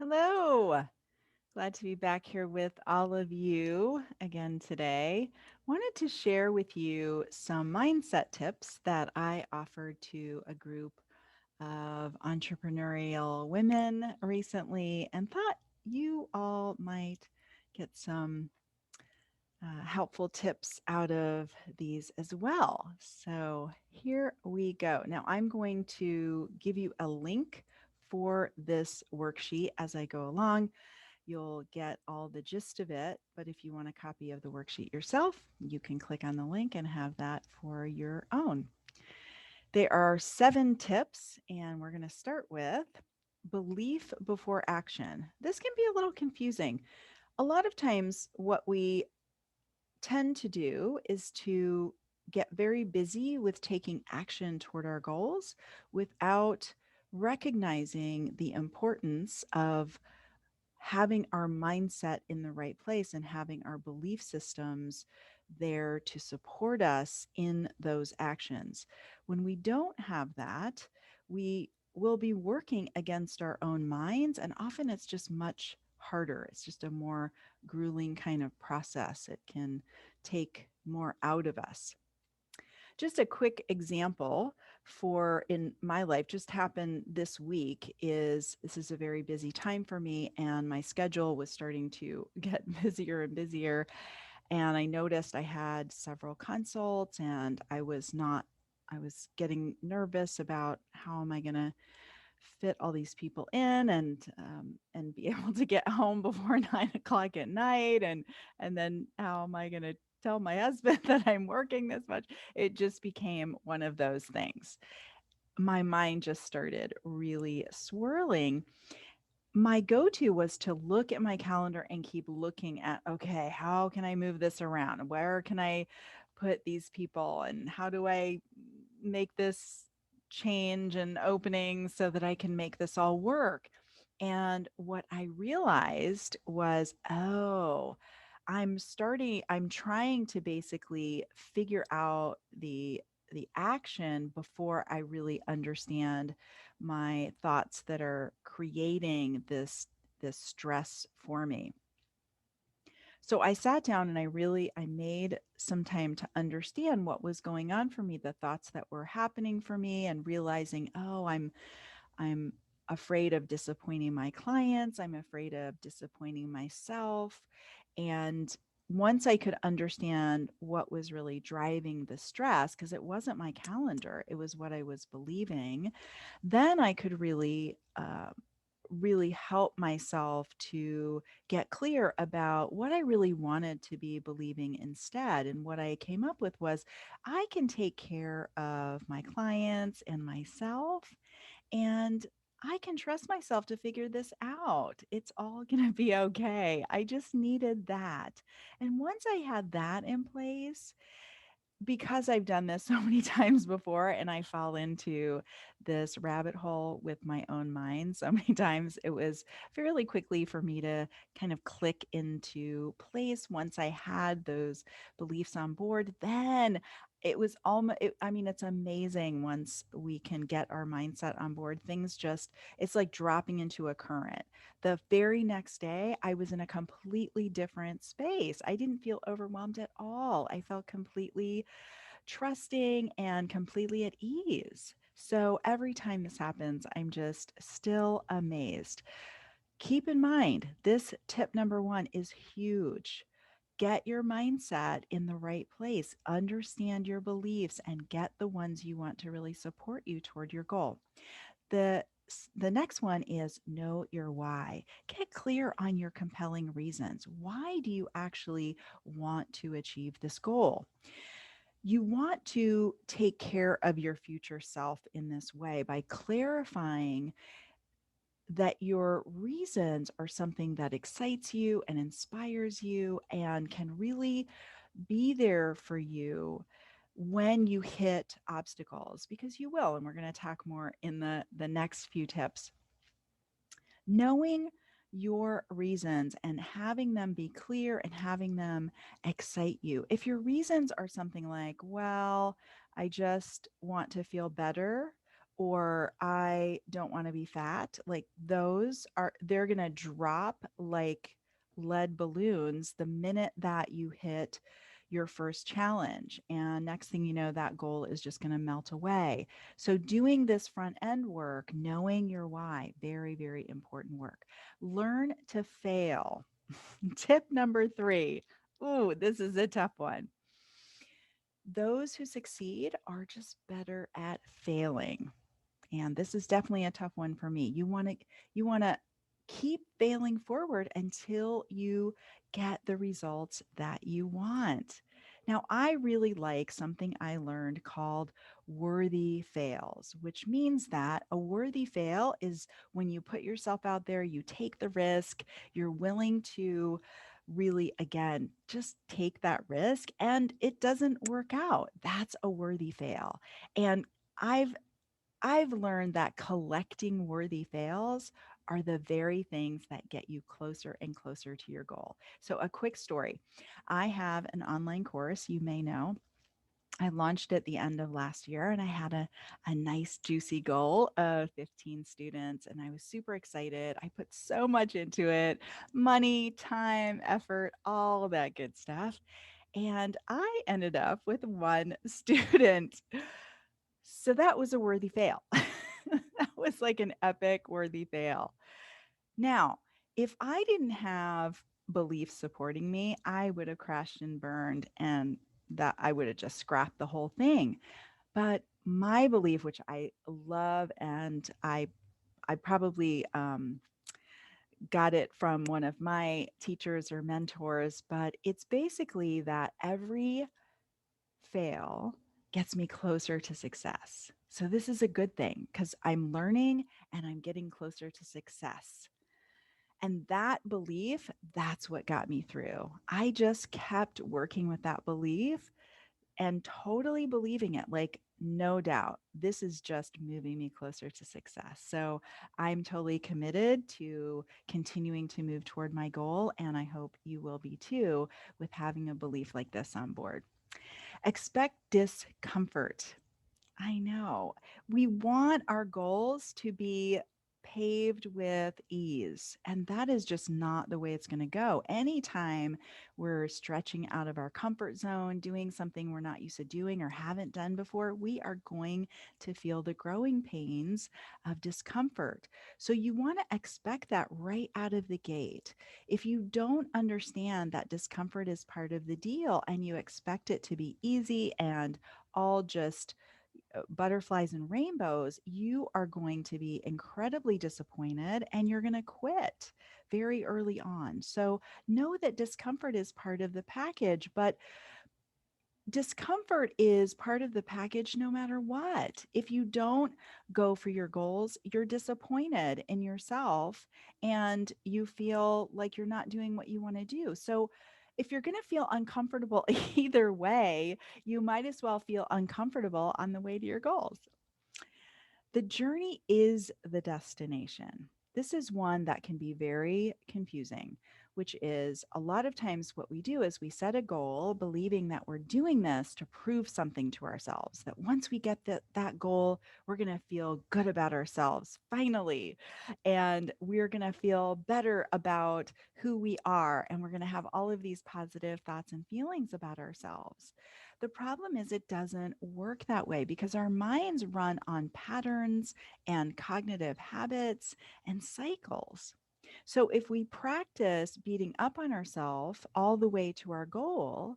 Hello. Glad to be back here with all of you again today. Wanted to share with you some mindset tips that I offered to a group of entrepreneurial women recently and thought you all might get some helpful tips out of these as well. So here we go. Now I'm going to give you a link for this worksheet as I go along. You'll get all the gist of it, but if you want a copy of the worksheet yourself, you can click on the link and have that for your own. There are 7 tips, and we're going to start with belief before action. This can be a little confusing. A lot of times, what we tend to do is to get very busy with taking action toward our goals without recognizing the importance of having our mindset in the right place and having our belief systems there to support us in those actions. When we don't have that, we will be working against our own minds, and often it's just much harder. It's just a more grueling kind of process. It can take more out of us. Just a quick example for in my life just happened this week is this is a very busy time for me and my schedule was starting to get busier and busier, and I noticed I had several consults and I was getting nervous about how am I going to fit all these people in and be able to get home before 9 o'clock at night, and then how am I going to tell my husband that I'm working this much. It just became one of those things. My mind just started really swirling. My go-to was to look at my calendar and keep looking at, okay, how can I move this around? Where can I put these people and how do I make this change and opening so that I can make this all work? And what I realized was, oh, I'm trying to basically figure out the action before I really understand my thoughts that are creating this stress for me. So I sat down and I made some time to understand what was going on for me, the thoughts that were happening for me, and realizing, oh, I'm afraid of disappointing my clients, I'm afraid of disappointing myself. And once I could understand what was really driving the stress, because it wasn't my calendar, it was what I was believing, then I could really help myself to get clear about what I really wanted to be believing instead. And what I came up with was I can take care of my clients and myself, and I can trust myself to figure this out. It's all going to be okay. I just needed that. And once I had that in place, because I've done this so many times before and I fall into this rabbit hole with my own mind so many times, it was fairly quickly for me to kind of click into place once I had those beliefs on board. Then it was almost, I mean, it's amazing once we can get our mindset on board. Things just, it's like dropping into a current. The very next day, I was in a completely different space. I didn't feel overwhelmed at all. I felt completely trusting and completely at ease. So every time this happens, I'm just still amazed. Keep in mind, this tip number 1 is huge. Get your mindset in the right place, understand your beliefs, and get the ones you want to really support you toward your goal. The the next one is know your why. Get clear on your compelling reasons. Why do you actually want to achieve this goal? You want to take care of your future self in this way by clarifying that your reasons are something that excites you and inspires you and can really be there for you when you hit obstacles, because you will, and we're going to talk more in the next few tips. Knowing your reasons and having them be clear and having them excite you. If your reasons are something like, well, I just want to feel better, or I don't want to be fat, like those are, they're going to drop like lead balloons the minute that you hit your first challenge. And next thing you know, that goal is just going to melt away. So, doing this front end work, knowing your why, very, very important work. Learn to fail. Tip number three. Ooh, this is a tough one. Those who succeed are just better at failing. And this is definitely a tough one for me. You want to keep failing forward until you get the results that you want. Now, I really like something I learned called worthy fails, which means that a worthy fail is when you put yourself out there, you take the risk, you're willing to really, again, just take that risk and it doesn't work out. That's a worthy fail. And I've I've learned that collecting worthy fails are the very things that get you closer and closer to your goal. So, a quick story. I have an online course, you may know. I launched at the end of last year and I had a nice, juicy goal of 15 students, and I was super excited. I put so much into it, money, time, effort, all that good stuff. And I ended up with one student. So that was a worthy fail. That was like an epic worthy fail. Now, if I didn't have beliefs supporting me, I would have crashed and burned and that I would have just scrapped the whole thing. But my belief, which I love, and I probably got it from one of my teachers or mentors, but it's basically that every fail gets me closer to success. So this is a good thing because I'm learning and I'm getting closer to success. And that belief, that's what got me through. I just kept working with that belief and totally believing it, like, no doubt, this is just moving me closer to success. So I'm totally committed to continuing to move toward my goal. And I hope you will be too with having a belief like this on board. Expect discomfort. I know. We want our goals to be paved with ease, and that is just not the way it's going to go. Anytime we're stretching out of our comfort zone, doing something we're not used to doing or haven't done before, we are going to feel the growing pains of discomfort. So you want to expect that right out of the gate. If you don't understand that discomfort is part of the deal and you expect it to be easy and all just butterflies and rainbows, you are going to be incredibly disappointed and you're going to quit very early on. So know that discomfort is part of the package, but discomfort is part of the package no matter what. If you don't go for your goals, you're disappointed in yourself and you feel like you're not doing what you want to do. So, if you're going to feel uncomfortable either way, you might as well feel uncomfortable on the way to your goals. The journey is the destination. This is one that can be very confusing, which is a lot of times what we do is we set a goal believing that we're doing this to prove something to ourselves, that once we get that goal, we're going to feel good about ourselves finally. And we're going to feel better about who we are. And we're going to have all of these positive thoughts and feelings about ourselves. The problem is it doesn't work that way because our minds run on patterns and cognitive habits and cycles. So if we practice beating up on ourselves all the way to our goal,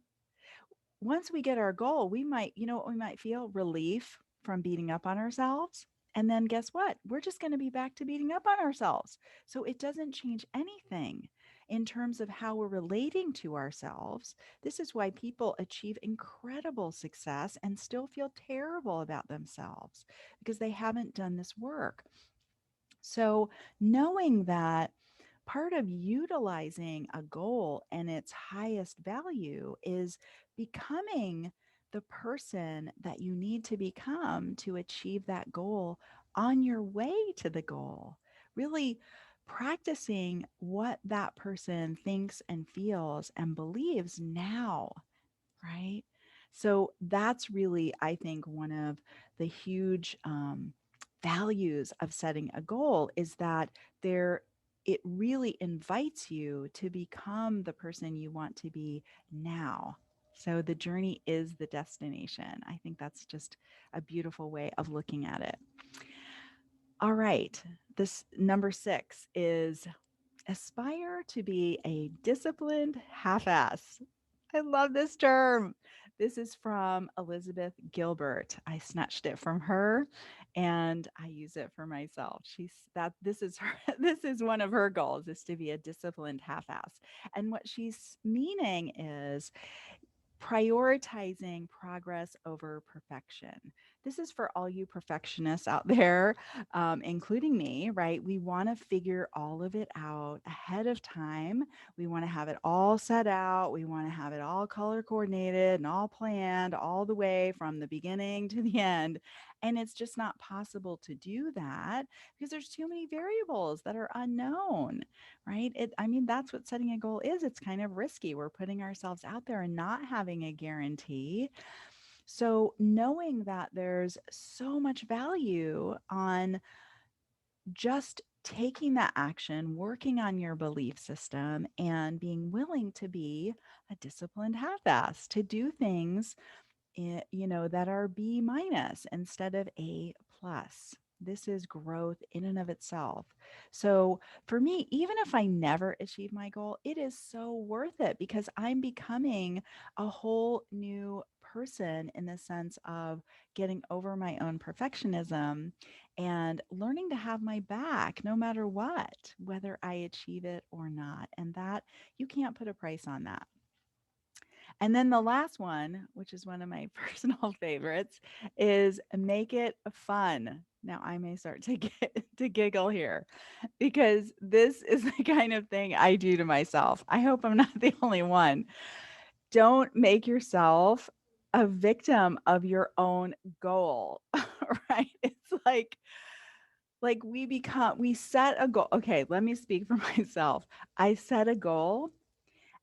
once we get our goal, we might, you know what we might feel? Relief from beating up on ourselves. And then guess what? We're just going to be back to beating up on ourselves. So it doesn't change anything in terms of how we're relating to ourselves. This is why people achieve incredible success and still feel terrible about themselves because they haven't done this work. So, knowing that part of utilizing a goal and its highest value is becoming the person that you need to become to achieve that goal on your way to the goal. Really practicing what that person thinks and feels and believes now, right? So that's really, I think, one of the huge values of setting a goal is that there it really invites you to become the person you want to be now. So the journey is the destination. I think that's just a beautiful way of looking at it. All right. This number 6 is aspire to be a disciplined half-ass. I love this term. This is from Elizabeth Gilbert. I snatched it from her and I use it for myself. She's that this is her this is one of her goals is to be a disciplined half-ass. And what she's meaning is prioritizing progress over perfection. This is for all you perfectionists out there, including me, right? We want to figure all of it out ahead of time. We want to have it all set out. We want to have it all color coordinated and all planned all the way from the beginning to the end. And it's just not possible to do that because there's too many variables that are unknown, right? I mean, that's what setting a goal is. It's kind of risky. We're putting ourselves out there and not having a guarantee. So, knowing that there's so much value on just taking that action, working on your belief system, and being willing to be a disciplined half ass, to do things that are B minus instead of A plus. This is growth in and of itself. So for me, even if I never achieve my goal, it is so worth it because I'm becoming a whole new person in the sense of getting over my own perfectionism and learning to have my back no matter what, whether I achieve it or not. And that you can't put a price on that. And then the last one, which is one of my personal favorites, is make it fun. Now I may start to get to giggle here because this is the kind of thing I do to myself. I hope I'm not the only one. Don't make yourself a victim of your own goal, right? It's like we set a goal. Okay, let me speak for myself. I set a goal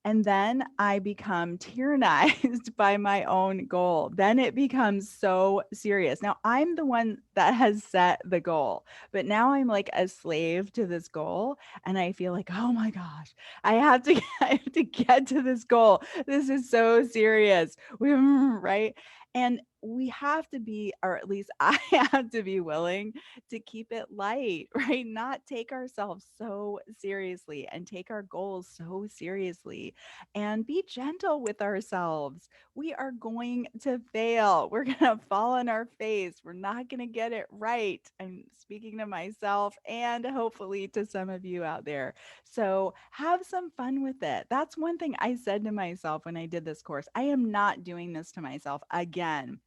and then I become tyrannized by my own goal. Then it becomes so serious. Now I'm the one that has set the goal, but now I'm like a slave to this goal. And I feel like, oh my gosh, I have to get to this goal. This is so serious. Right. And we have to be, or at least I have to be willing to keep it light, right? Not take ourselves so seriously and take our goals so seriously and be gentle with ourselves. We are going to fail. We're going to fall on our face. We're not going to get it right. I'm speaking to myself and hopefully to some of you out there. So have some fun with it. That's one thing I said to myself when I did this course. I am not doing this to myself again.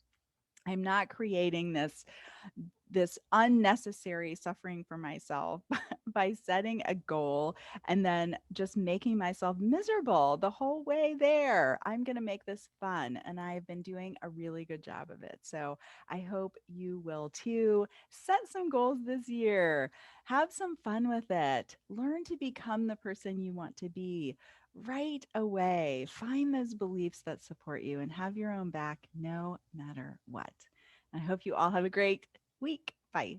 I'm not creating this unnecessary suffering for myself by setting a goal and then just making myself miserable the whole way there. I'm going to make this fun. And I've been doing a really good job of it. So I hope you will too. Set some goals this year, have some fun with it, learn to become the person you want to be. Right away, find those beliefs that support you and have your own back no matter what. I hope you all have a great week. Bye.